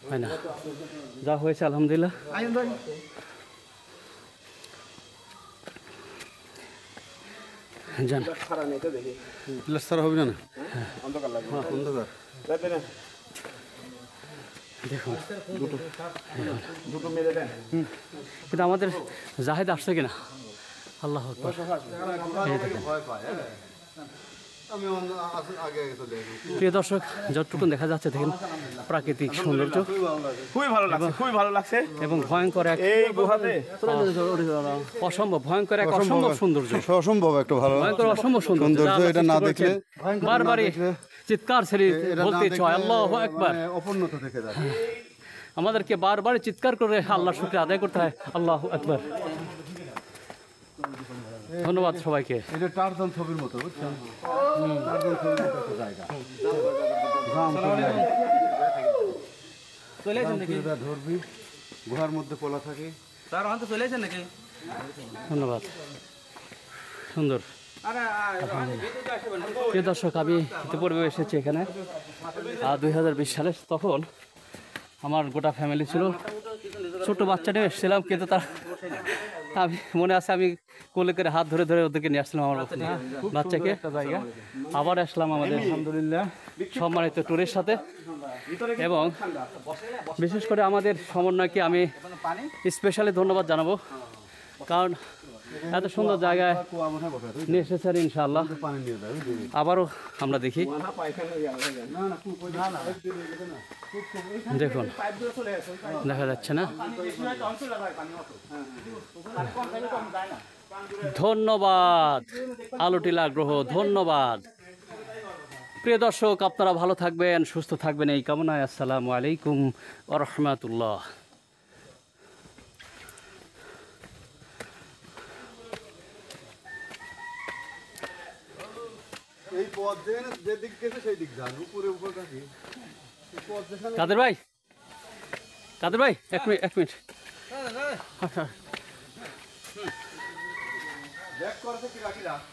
হয় না, যা হয়েছে আলহামদুলিল্লাহ। যান ছাড়া হবে না, দেখুন কিন্তু আমাদের জাহেদ আসছে কিনা, আল্লাহ আকবার। এই দেখেন প্রিয় দর্শক, যতটুকু দেখা যাচ্ছে দেখেন প্রাকৃতিক সৌন্দর্য, খুবই ভালো লাগছে, খুবই ভালো লাগছে। এবং ভয়ঙ্কর এক এই গুহাতে অসম্ভব ভয়ঙ্কর এক অসম্ভব সৌন্দর্য, অসম্ভব একটা ভালো ভয়ঙ্কর অসম্ভব সৌন্দর্য। এটা না দেখলে বারবারই চিৎকার ছেড়ে বলতে চায় আল্লাহু আকবার। অপূর্ণত থেকে যায়। আমাদেরকে বারবার চিৎকার করে আল্লাহর শুকরিয়া আদায় করতে হয়, আল্লাহু আকবার। ধন্যবাদ সবাইকে। এটা টারজান ছবির মতো, বুঝছেন? টারজান ছবির মতো একটা জায়গা। চলে আসেন নাকি? ধরবি গুহার মধ্যে পোলা থাকে। স্যার অন্ত চলে আসেন নাকি? ধন্যবাদ, সুন্দর। প্রিয় দর্শক, আমি ইতিপূর্বে এসেছি এখানে 2020 সালে। তখন আমার গোটা ফ্যামিলি ছিল, ছোট বাচ্চা নিয়ে এসেছিলাম, কিন্তু তার আমি মনে আছে আমি কোলে করে হাত ধরে ধরে ওদেরকে নিয়ে আসছিলাম আমার বাচ্চাকে। আবার আসলাম আমাদের আলহামদুলিল্লাহ সম্মানিত ট্যুরের সাথে, এবং বিশেষ করে আমাদের সমন্বয়কে আমি স্পেশালি ধন্যবাদ জানাবো, কারণ এত সুন্দর জায়গায় নিয়ে এসেছেন। ইনশাআল্লাহ আবারও আমরা দেখি। দেখুন দেখা যাচ্ছে না। ধন্যবাদ আলোটিলা গ্রহ, ধন্যবাদ। প্রিয় দর্শক, আপনারা ভালো থাকবেন, সুস্থ থাকবেন এই কামনায়। আসসালামু আলাইকুম ওয়া রাহমাতুল্লাহ। এই পথ যে দিক গেছে সেই দিক যান, উপরে উপর কাছে কাদের ভাই, কাদের ভাই, এক মিনিট। ব্যাক করতে কি রাখি